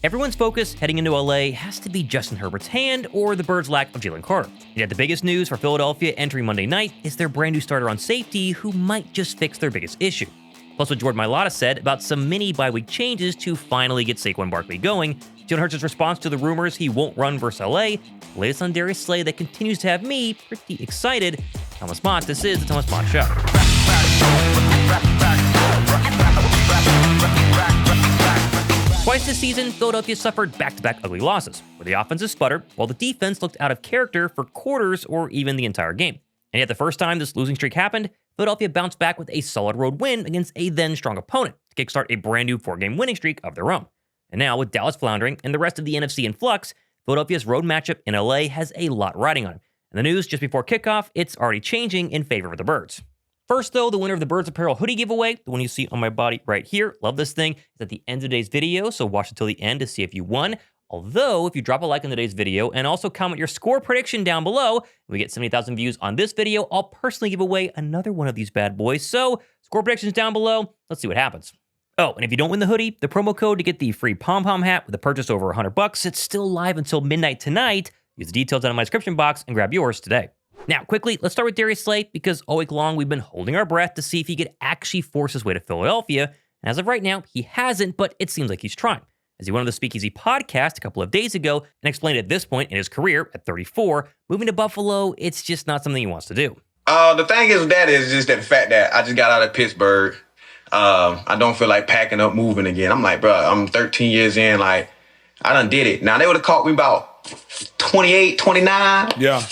Everyone's focus heading into LA has to be Justin Herbert's hand or the Birds' lack of Jalen Carter. Yet the biggest news for Philadelphia entering Monday night is their brand new starter on safety who might just fix their biggest issue. Plus what Jordan Mailata said about some mini bye-week changes to finally get Saquon Barkley going, Jalen Hurts' response to the rumors he won't run versus LA, latest on Darius that continues to have me pretty excited. Thomas Mott, this is the Thomas Mott Show. Twice this season, Philadelphia suffered back-to-back ugly losses, where the offense sputtered while the defense looked out of character for quarters or even the entire game. And yet the first time this losing streak happened, Philadelphia bounced back with a solid road win against a then-strong opponent to kickstart a brand new 4-game winning streak of their own. And now, with Dallas floundering and the rest of the NFC in flux, Philadelphia's road matchup in LA has a lot riding on it. And the news just before kickoff, it's already changing in favor of the Birds. First, though, the winner of the Birds Apparel hoodie giveaway, the one you see on my body right here, love this thing, is at the end of today's video, so watch until the end to see if you won. Although, if you drop a like on today's video and also comment your score prediction down below, and we get 70,000 views on this video, I'll personally give away another one of these bad boys. So, score predictions down below, let's see what happens. Oh, and if you don't win the hoodie, the promo code to get the free pom-pom hat with a purchase over $100, it's still live until midnight tonight. Use the details down in my description box and grab yours today. Now, quickly, let's start with Darius because all week long we've been holding our breath to see if he could actually force his way to Philadelphia. And as of right now, he hasn't, but it seems like he's trying. As he went on the Speakeasy podcast a couple of days ago and explained at this point in his career, at 34, moving to Buffalo, it's just not something he wants to do. The thing is with that is just that the fact that I just got out of Pittsburgh. I don't feel like packing up, moving again. I'm like, bro, I'm 13 years in, like, I done did it. Now, they would have caught me about 28, 29. Yeah.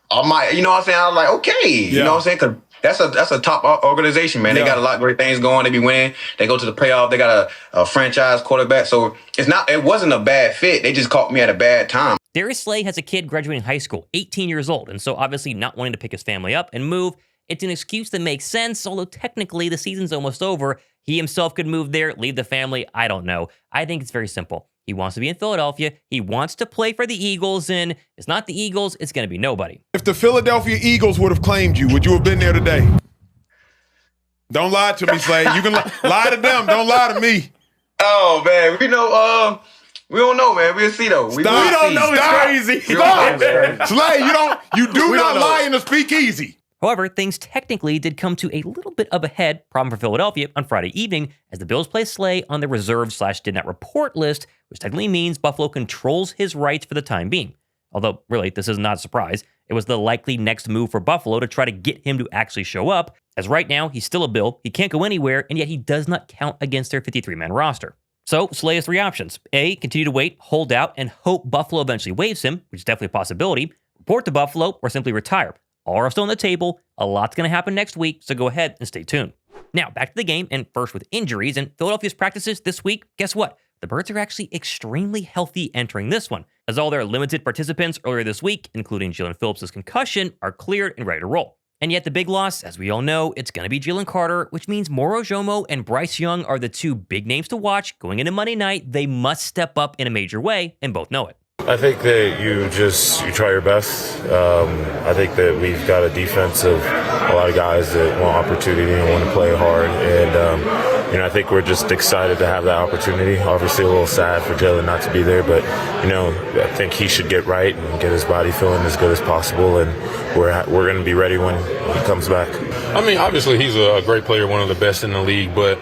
I might, you know what I'm saying? I was like, okay. You know what I'm saying? Because that's a top organization, man. They got a lot of great things going. They be winning. They go to the playoff. They got a franchise quarterback. So it wasn't a bad fit. They just caught me at a bad time. Darius has a kid graduating high school, 18 years old. And so obviously not wanting to pick his family up and move, it's an excuse that makes sense, although technically the season's almost over. He himself could move there, leave the family. I don't know. I think it's very simple. He wants to be in Philadelphia. He wants to play for the Eagles, and it's not the Eagles, it's going to be nobody. If the Philadelphia Eagles would have claimed you, would you have been there today? Don't lie to me, Slay. You can lie to them. Don't lie to me. Oh, man. We don't know, man. We'll see, though. We don't know. It's crazy. Stop. Slay, you do not lie in the Speakeasy. However, things technically did come to a little bit of a problem for Philadelphia on Friday evening as the Bills placed Slay on the reserve/did not report list, which technically means Buffalo controls his rights for the time being. Although, really, this is not a surprise. It was the likely next move for Buffalo to try to get him to actually show up, as right now, he's still a Bill, he can't go anywhere, and yet he does not count against their 53-man roster. So, Slay has 3 options. A, continue to wait, hold out, and hope Buffalo eventually waives him, which is definitely a possibility, report to Buffalo, or simply retire. All are still on the table. A lot's going to happen next week, so go ahead and stay tuned. Now, back to the game, and first with injuries, and Philadelphia's practices this week, guess what? The Birds are actually extremely healthy entering this one, as all their limited participants earlier this week, including Jalen Phillips' concussion, are cleared and ready to roll. And yet the big loss, as we all know, it's going to be Jalen Carter, which means Moro Jomo and Bryce Young are the 2 big names to watch going into Monday night. They must step up in a major way, and both know it. I think that you try your best. I think that we've got a defense of a lot of guys that want opportunity and want to play hard. And, I think we're just excited to have that opportunity. Obviously a little sad for Jalen not to be there, but, I think he should get right and get his body feeling as good as possible. And we're going to be ready when he comes back. I mean, obviously he's a great player, one of the best in the league, but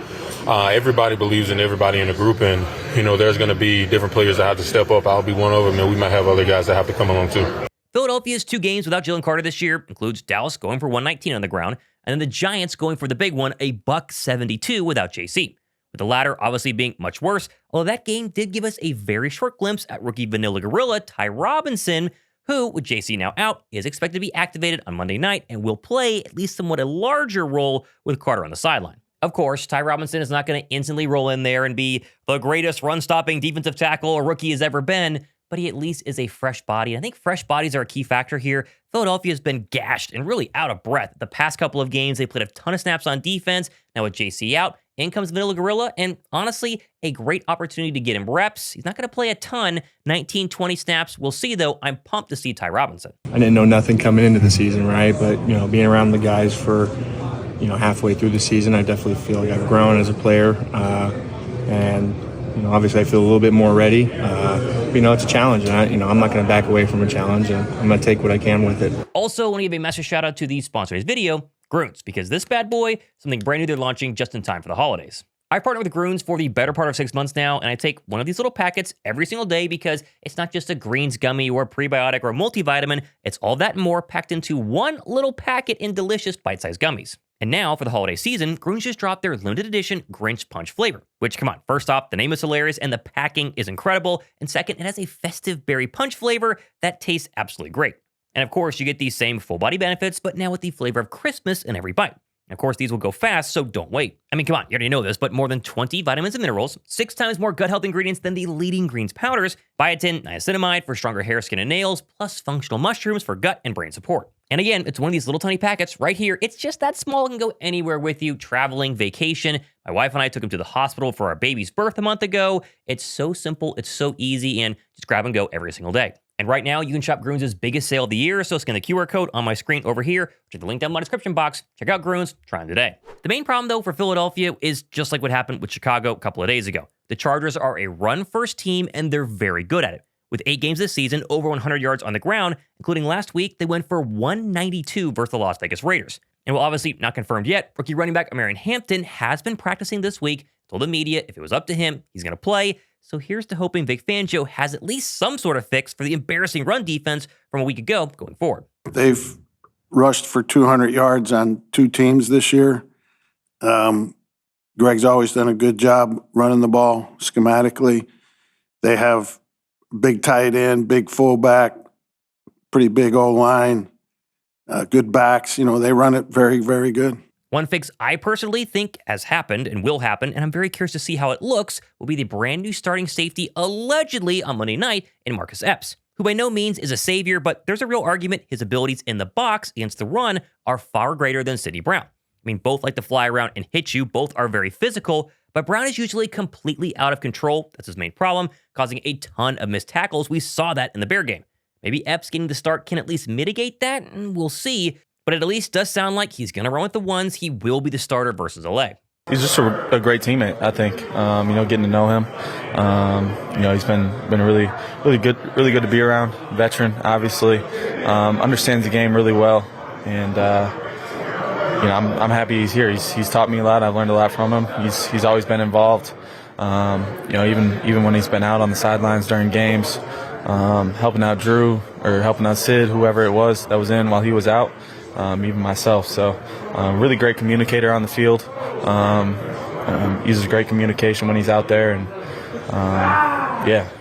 everybody believes in everybody in the group, and there's going to be different players that have to step up. I'll be one of them, and we might have other guys that have to come along too. Philadelphia's 2 games without Jalen Carter this year includes Dallas going for 119 on the ground, and then the Giants going for the big one, a $172 without JC. With the latter obviously being much worse, although that game did give us a very short glimpse at rookie Vanilla Gorilla Ty Robinson, who, with JC now out, is expected to be activated on Monday night and will play at least somewhat a larger role with Carter on the sideline. Of course, Ty Robinson is not going to instantly roll in there and be the greatest run-stopping defensive tackle a rookie has ever been, but he at least is a fresh body. I think fresh bodies are a key factor here. Philadelphia has been gashed and really out of breath. The past couple of games, they played a ton of snaps on defense. Now with JC out, in comes Vanilla Gorilla, and honestly, a great opportunity to get him reps. He's not going to play a ton, 19, 20 snaps. We'll see, though. I'm pumped to see Ty Robinson. I didn't know nothing coming into the season, right? But, being around the guys for, halfway through the season, I definitely feel like I've grown as a player. And obviously I feel a little bit more ready. It's a challenge, and I'm not going to back away from a challenge, and I'm going to take what I can with it. Also, I want to give a massive shout out to the sponsor of this video, Groons, because this bad boy, something brand new they're launching just in time for the holidays. I've partnered with Groons for the better part of 6 months now, and I take one of these little packets every single day because it's not just a greens gummy or a prebiotic or a multivitamin. It's all that and more packed into one little packet in delicious bite-sized gummies. And now, for the holiday season, Groons just dropped their limited edition Grinch Punch flavor, which, come on, first off, the name is hilarious and the packing is incredible. And second, it has a festive berry punch flavor that tastes absolutely great. And of course, you get these same full body benefits, but now with the flavor of Christmas in every bite. And of course, these will go fast, so don't wait. I mean, come on, you already know this, but more than 20 vitamins and minerals, 6 times more gut health ingredients than the leading greens powders, biotin, niacinamide for stronger hair, skin, and nails, plus functional mushrooms for gut and brain support. And again, it's one of these little tiny packets right here. It's just that small. It can go anywhere with you, traveling, vacation. My wife and I took him to the hospital for our baby's birth a month ago. It's so simple, it's so easy, and just grab and go every single day. And right now, you can shop Groons' biggest sale of the year, so scan the QR code on my screen over here, check the link down in my description box, check out Groons, try them today. The main problem, though, for Philadelphia is just like what happened with Chicago a couple of days ago. The Chargers are a run-first team, and they're very good at it. With 8 games this season, over 100 yards on the ground, including last week, they went for 192 versus the Las Vegas Raiders. And while obviously not confirmed yet, rookie running back Marion Hampton has been practicing this week, told the media if it was up to him, he's going to play. So here's to hoping Vic Fangio has at least some sort of fix for the embarrassing run defense from a week ago going forward. They've rushed for 200 yards on 2 teams this year. Greg's always done a good job running the ball schematically. They have big tight end, big fullback, pretty big O-line, good backs. They run it very, very good. One fix I personally think has happened and will happen, and I'm very curious to see how it looks, will be the brand new starting safety allegedly on Monday night in Marcus Epps, who by no means is a savior, but there's a real argument his abilities in the box against the run are far greater than Sidney Brown. I mean, both like to fly around and hit you, both are very physical, but Brown is usually completely out of control. That's his main problem, causing a ton of missed tackles. We saw that in the Bear game. Maybe Epps getting the start can at least mitigate that, and we'll see. But it at least does sound like he's going to run with the ones. He will be the starter versus LA. He's just a great teammate, I think. Getting to know him. He's been really good to be around. Veteran, obviously, understands the game really well, and I'm happy he's here. He's taught me a lot. I've learned a lot from him. He's always been involved. Even when he's been out on the sidelines during games, helping out Drew or helping out Sid, whoever it was that was in while he was out. Even myself. So really great communicator on the field. Uses great communication when he's out there. And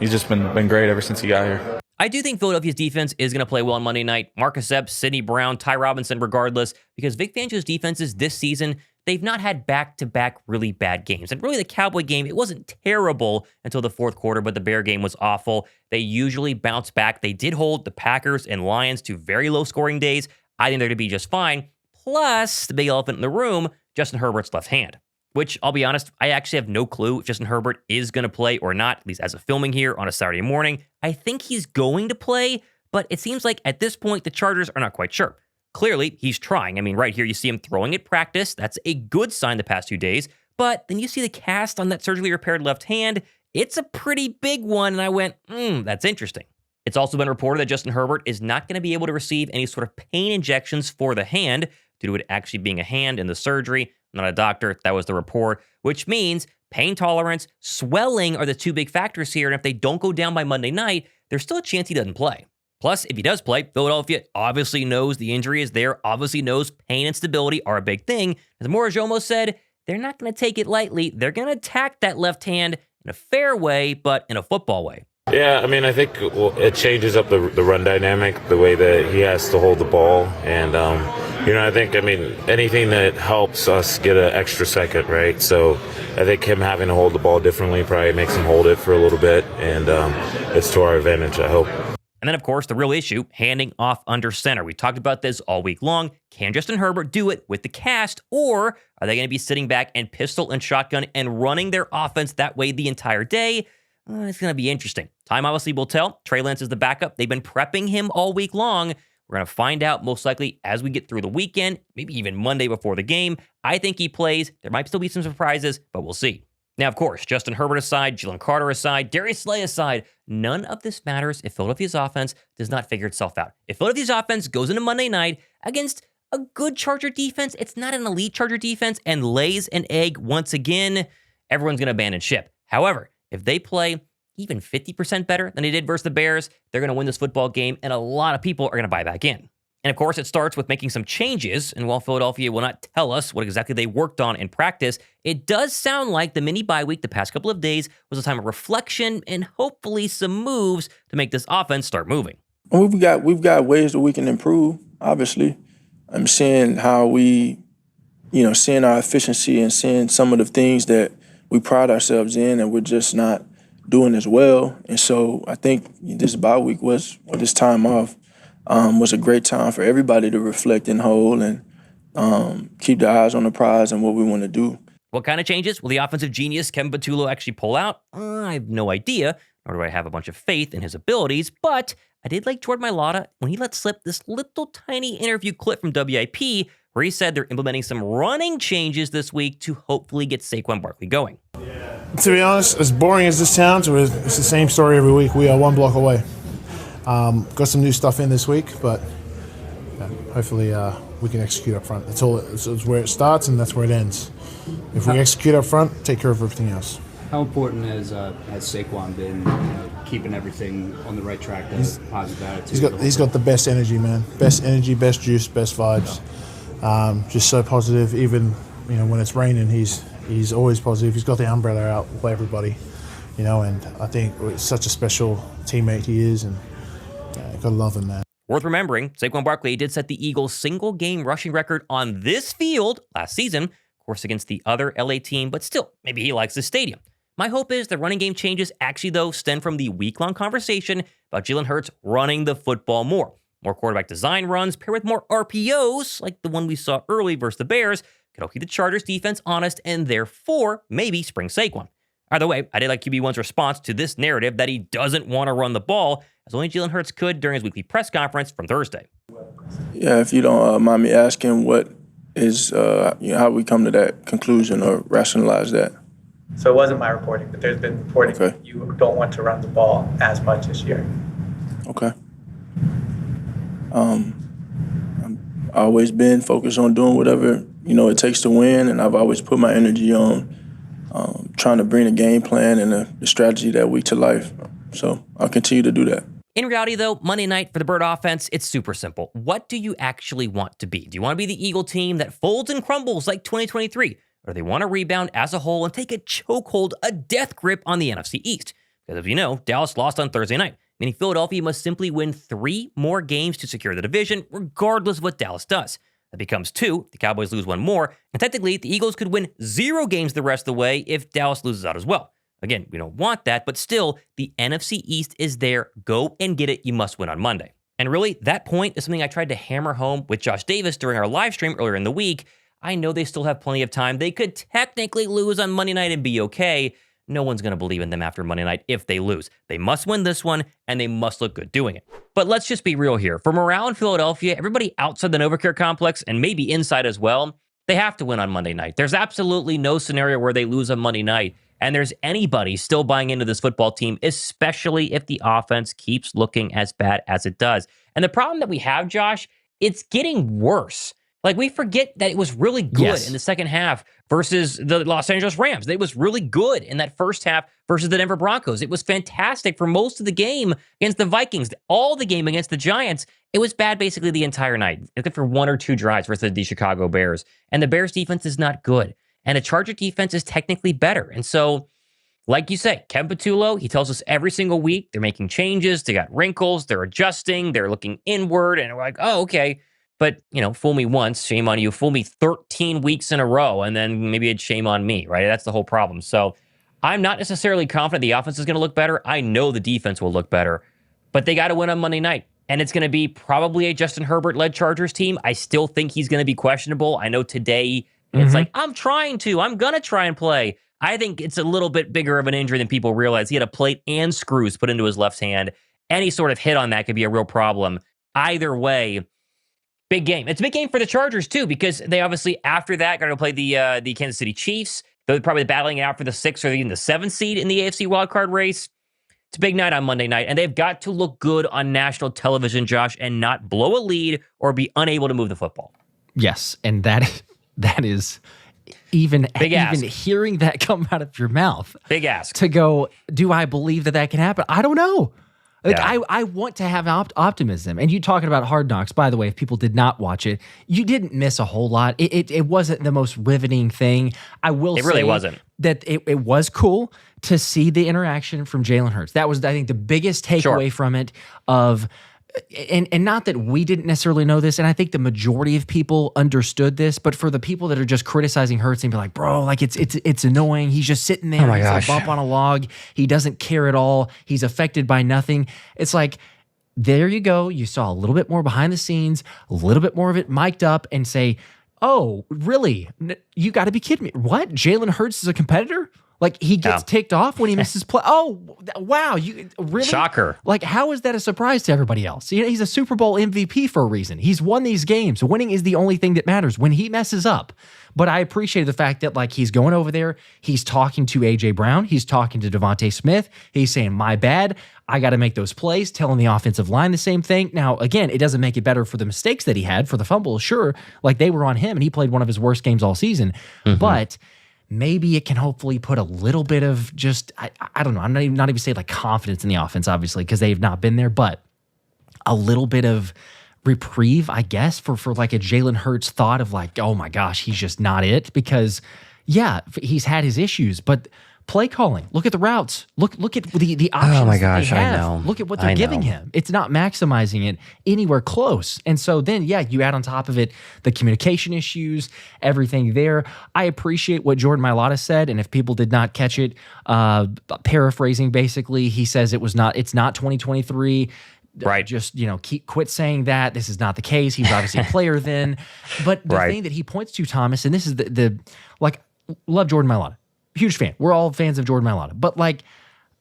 he's just been great ever since he got here. I do think Philadelphia's defense is going to play well on Monday night. Marcus Epps, Sidney Brown, Ty Robinson, regardless, because Vic Fangio's defenses this season, they've not had back-to-back really bad games. And really the Cowboy game, it wasn't terrible until the fourth quarter, but the Bear game was awful. They usually bounce back. They did hold the Packers and Lions to very low-scoring days. I think they're going to be just fine. Plus, the big elephant in the room, Justin Herbert's left hand, which I'll be honest, I actually have no clue if Justin Herbert is going to play or not, at least as of filming here on a Saturday morning. I think he's going to play, but it seems like at this point, the Chargers are not quite sure. Clearly, he's trying. I mean, right here, you see him throwing at practice. That's a good sign the past 2 days. But then you see the cast on that surgically repaired left hand. It's a pretty big one, and I went, that's interesting. It's also been reported that Justin Herbert is not going to be able to receive any sort of pain injections for the hand due to it actually being a hand in the surgery. I'm not a doctor. That was the report, which means pain tolerance, swelling are the 2 big factors here. And if they don't go down by Monday night, there's still a chance he doesn't play. Plus, if he does play, Philadelphia obviously knows the injury is there, obviously knows pain and stability are a big thing. As Morris almost said, they're not going to take it lightly. They're going to attack that left hand in a fair way, but in a football way. Yeah, I mean, I think it changes up the run dynamic, the way that he has to hold the ball. And, I think, anything that helps us get an extra second, right? So I think him having to hold the ball differently probably makes him hold it for a little bit. And it's to our advantage, I hope. And then, of course, the real issue, handing off under center. We talked about this all week long. Can Justin Herbert do it with the cast, or are they going to be sitting back and pistol and shotgun and running their offense that way the entire day? It's going to be interesting. Time obviously will tell. Trey Lance is the backup. They've been prepping him all week long. We're going to find out most likely as we get through the weekend, maybe even Monday before the game. I think he plays. There might still be some surprises, but we'll see. Now, of course, Justin Herbert aside, Jalen Carter aside, Darius Slay aside, none of this matters if Philadelphia's offense does not figure itself out. If Philadelphia's offense goes into Monday night against a good Charger defense, it's not an elite Charger defense, and lays an egg once again, everyone's going to abandon ship. However, if they play even 50% better than they did versus the Bears, they're going to win this football game, and a lot of people are going to buy back in. And of course, it starts with making some changes, and while Philadelphia will not tell us what exactly they worked on in practice, it does sound like the mini bye week the past couple of days was a time of reflection and hopefully some moves to make this offense start moving. We've got ways that we can improve, obviously. I'm seeing how we, seeing our efficiency and seeing some of the things that we pride ourselves in and we're just not doing as well. And so I think this bye week this time off, was a great time for everybody to reflect and hold and keep their eyes on the prize and what we want to do. What kind of changes will the offensive genius Kevin Patullo actually pull out? I have no idea, nor do I have a bunch of faith in his abilities, but I did like Jordan Mailata when he let slip this little tiny interview clip from WIP where he said they're implementing some running changes this week to hopefully get Saquon Barkley going. To be honest, as boring as this sounds, it's the same story every week. We are one block away. Got some new stuff in this week, but hopefully we can execute up front. That's all. It's where it starts and that's where it ends. If we execute up front, take care of everything else. How important has Saquon been, keeping everything on the right track, the positive attitude? He's got the best energy, man. Best energy, best juice, best vibes. Just so positive. Even when it's raining, he's always positive. He's got the umbrella out for everybody, and I think it's such a special teammate he is, and gotta love him, man. Worth remembering, Saquon Barkley did set the Eagles' single-game rushing record on this field last season, of course against the other LA team, but still, maybe he likes this stadium. My hope is the running game changes actually, though, stem from the week-long conversation about Jalen Hurts running the football more. More quarterback design runs paired with more RPOs, like the one we saw early versus the Bears, could help keep the Chargers' defense honest and therefore maybe spring Saquon. Either way, I did like QB1's response to this narrative that he doesn't want to run the ball, as only Jalen Hurts could during his weekly press conference from Thursday. Yeah, if you don't mind me asking, what is how we come to that conclusion or rationalize that? So it wasn't my reporting, but there's been reporting that you don't want to run the ball as much this year. Okay. I've always been focused on doing whatever it takes to win, and I've always put my energy on trying to bring a game plan and the strategy that week to life. So I'll continue to do that. In reality, though, Monday night for the Bird offense, it's super simple. What do you actually want to be? Do you want to be the Eagle team that folds and crumbles like 2023? Or do they want to rebound as a whole and take a chokehold, a death grip on the NFC East? Because as you know, Dallas lost on Thursday night, meaning Philadelphia must simply win 3 more games to secure the division, regardless of what Dallas does. That becomes 2. The Cowboys lose 1 more. And technically, the Eagles could win 0 games the rest of the way if Dallas loses out as well. Again, we don't want that, but still, the NFC East is there. Go and get it. You must win on Monday. And really, that point is something I tried to hammer home with Josh Davis during our live stream earlier in the week. I know they still have plenty of time. They could technically lose on Monday night and be okay. No one's going to believe in them after Monday night if they lose. They must win this one, and they must look good doing it. But let's just be real here. For morale in Philadelphia, everybody outside the NovaCare complex, and maybe inside as well, they have to win on Monday night. There's absolutely no scenario where they lose on Monday night, and there's anybody still buying into this football team, especially if the offense keeps looking as bad as it does. And the problem that we have, Josh, it's getting worse. Like, we forget that it was really good in the second half versus the Los Angeles Rams. It was really good in that first half versus the Denver Broncos. It was fantastic for most of the game against the Vikings. All the game against the Giants, it was bad basically the entire night, except for 1 or 2 drives versus the Chicago Bears. And the Bears defense is not good. And the Charger defense is technically better. And so, like you say, Kevin Patullo, he tells us every single week they're making changes. They got wrinkles. They're adjusting. They're looking inward. And we're like, oh, okay. But, fool me once, shame on you. Fool me 13 weeks in a row, and then maybe it's shame on me, right? That's the whole problem. So I'm not necessarily confident the offense is going to look better. I know the defense will look better, but they got to win on Monday night. And it's going to be probably a Justin Herbert-led Chargers team. I still think he's going to be questionable. I know today it's like, I'm going to try and play. I think it's a little bit bigger of an injury than people realize. He had a plate and screws put into his left hand. Any sort of hit on that could be a real problem. Either way, big game. It's a big game for the Chargers, too, because they obviously, after that, got to play the Kansas City Chiefs. They're probably battling it out for the 6th or even the 7th seed in the AFC wildcard race. It's a big night on Monday night, and they've got to look good on national television, Josh, and not blow a lead or be unable to move the football. Yes, and that is even hearing that come out of your mouth. Big ask. To go, do I believe that can happen? I don't know. Like, Yeah. I want to have optimism. And you talking about Hard Knocks, by the way, if people did not watch it, you didn't miss a whole lot. It wasn't the most riveting thing. I will say It really wasn't. that it was cool to see the interaction from Jalen Hurts. That was, I think, the biggest takeaway from it of, and not that we didn't necessarily know this, and I think the majority of people understood this, but for the people that are just criticizing Hurts and be like, bro, like it's annoying. He's just sitting there. Oh my He's gosh. a bump on a log. He doesn't care at all. He's affected by nothing. It's like, there you go. You saw a little bit more behind the scenes, a little bit more of it mic'd up and say, oh, really? You got to be kidding me. What? Jalen Hurts is a competitor? Like, he gets ticked off when he misses play. Oh, wow. You really? Shocker. Like, how is that a surprise to everybody else? You know, he's a Super Bowl MVP for a reason. He's won these games. Winning is the only thing that matters when he messes up. But I appreciate the fact that, like, he's going over there. He's talking to A.J. Brown. He's talking to Devontae Smith. He's saying, my bad. I got to make those plays, telling the offensive line the same thing. Now, again, it doesn't make it better for the mistakes that he had for the fumble. Sure, like, they were on him, and he played one of his worst games all season. But maybe it can hopefully put a little bit of just, I don't know, I'm not even saying like confidence in the offense, obviously, because they've not been there, but a little bit of reprieve, I guess, for like a Jalen Hurts thought of like, oh my gosh, he's just not it. Because, yeah, he's had his issues, but play calling, look at the routes, look at the options. Oh my gosh, they I have. know. Look at what they're giving him. It's not maximizing it anywhere close. And so then, yeah, you add on top of it the communication issues, everything there. I appreciate what Jordan Mailata said, and if people did not catch it, paraphrasing basically, he says it's not 2023. Right. Just, quit saying that. This is not the case. He was obviously a player then. But the thing that he points to, Thomas, and this is the love Jordan Mailata. Huge fan. We're all fans of Jordan Mailata. But like,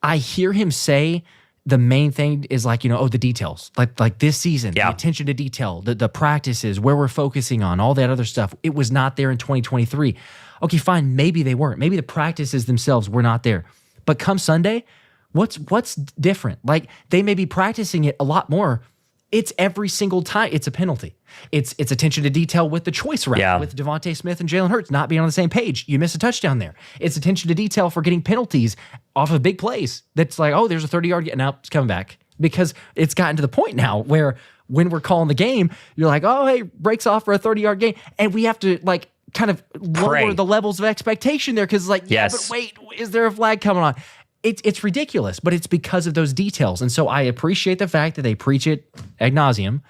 I hear him say the main thing is like, the details. Like this season, the attention to detail, the practices, where we're focusing on, all that other stuff. It was not there in 2023. Okay, fine. Maybe they weren't. Maybe the practices themselves were not there. But come Sunday, what's different? Like, they may be practicing it a lot more. It's every single time. It's a penalty. It's attention to detail with the choice route with Devontae Smith and Jalen Hurts not being on the same page. You miss a touchdown there. It's attention to detail for getting penalties off of big plays. That's like, oh, there's a 30-yard. Now it's coming back, because it's gotten to the point now where when we're calling the game, you're like, oh, hey, breaks off for a 30-yard gain, and we have to like kind of lower the levels of expectation there, because like, but wait, is there a flag coming on? It's ridiculous, but it's because of those details. And so I appreciate the fact that they preach it ad nauseum,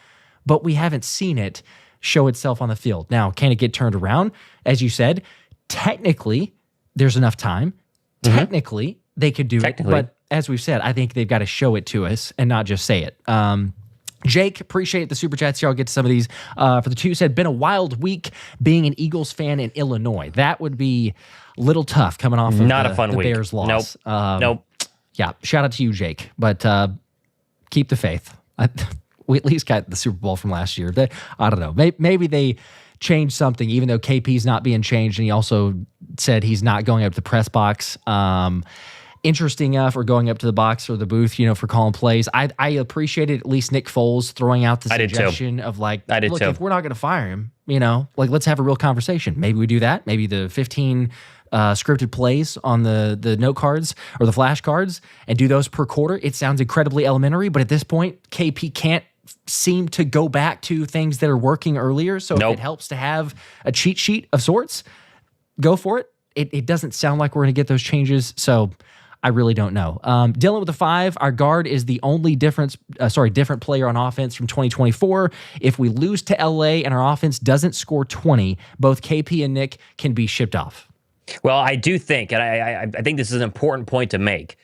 but we haven't seen it show itself on the field. Now, can it get turned around? As you said, technically, there's enough time. Technically, they could do it. But as we've said, I think they've got to show it to us and not just say it. Jake, appreciate the super chats here. I'll get to some of these. For the two, said, been a wild week being an Eagles fan in Illinois. That would be a little tough coming off of a fun the week. Bears loss. Nope. Yeah, shout out to you, Jake. But keep the faith. We at least got the Super Bowl from last year. I don't know. Maybe they changed something, even though KP's not being changed, and he also said he's not going up to the press box. Interesting enough, or going up to the box or the booth, for calling plays. I appreciated at least Nick Foles throwing out the suggestion of like, look, if we're not going to fire him, like, let's have a real conversation. Maybe we do that. Maybe the 15 scripted plays on the note cards or the flash cards and do those per quarter. It sounds incredibly elementary, but at this point, KP can't seem to go back to things that are working earlier. So if it helps to have a cheat sheet of sorts, go for it. It doesn't sound like we're going to get those changes. So I really don't know. Dylan with the 5, our guard is the only different player on offense from 2024. If we lose to LA and our offense doesn't score 20, both KP and Nick can be shipped off. Well, I do think, and I think this is an important point to make,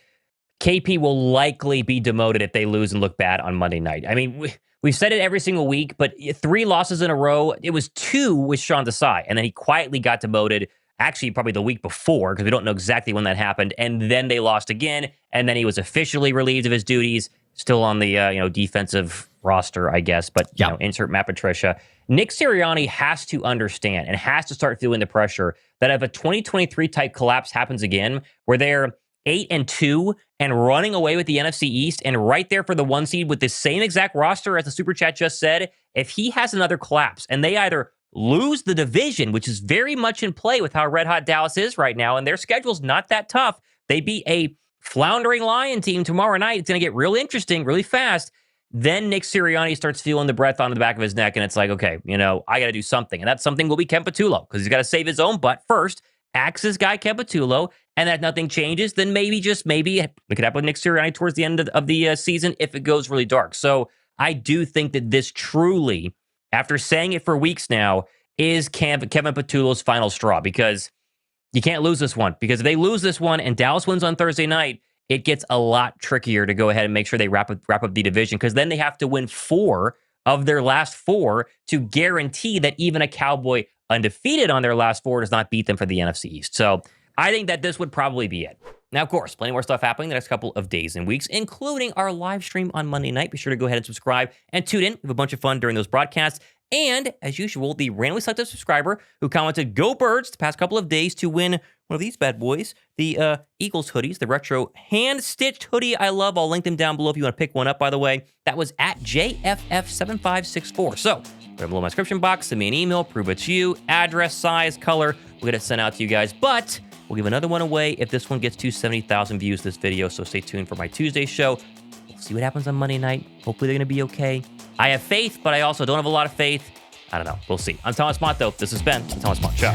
KP will likely be demoted if they lose and look bad on Monday night. I mean, we've said it every single week, but 3 losses in a row. It was 2 with Sean Desai, and then he quietly got demoted, actually probably the week before, because we don't know exactly when that happened, and then they lost again, and then he was officially relieved of his duties, still on the defensive roster, I guess, but you know, insert Matt Patricia. Nick Sirianni has to understand and has to start feeling the pressure that if a 2023 type collapse happens again, where they're 8-2 and running away with the NFC East and right there for the 1 seed with the same exact roster as the Super Chat just said, if he has another collapse and they either lose the division, which is very much in play with how red hot Dallas is right now, and their schedule's not that tough. They beat a floundering Lion team tomorrow night. It's going to get real interesting, really fast. Then Nick Sirianni starts feeling the breath on the back of his neck, and it's like, okay, you know, I got to do something. And that something will be Ken Patullo, because he's got to save his own butt first, axe his guy Ken Patullo, and that nothing changes, then maybe, just maybe, it could happen with Nick Sirianni towards the end of the season if it goes really dark. So I do think that this truly, after saying it for weeks now, is Kevin Patullo's final straw, because you can't lose this one. Because if they lose this one and Dallas wins on Thursday night, it gets a lot trickier to go ahead and make sure they wrap up the division, because then they have to win 4 of their last 4 to guarantee that even a Cowboy undefeated on their last 4 does not beat them for the NFC East. So I think that this would probably be it. Now, of course, plenty more stuff happening the next couple of days and weeks, including our live stream on Monday night. Be sure to go ahead and subscribe and tune in. We have a bunch of fun during those broadcasts. And, as usual, the randomly selected subscriber who commented, "Go Birds," the past couple of days to win one of these bad boys, the Eagles hoodies, the retro hand-stitched hoodie I love. I'll link them down below if you want to pick one up, by the way. That was at JFF7564. So, right below my description box, send me an email, prove it's you, address, size, color. We'll get it sent out to you guys. But we'll give another one away if this one gets to 70,000 views this video. So stay tuned for my Tuesday show. We'll see what happens on Monday night. Hopefully they're going to be okay. I have faith, but I also don't have a lot of faith. I don't know. We'll see. I'm Thomas Mott, though. This has been the Thomas Mott Show.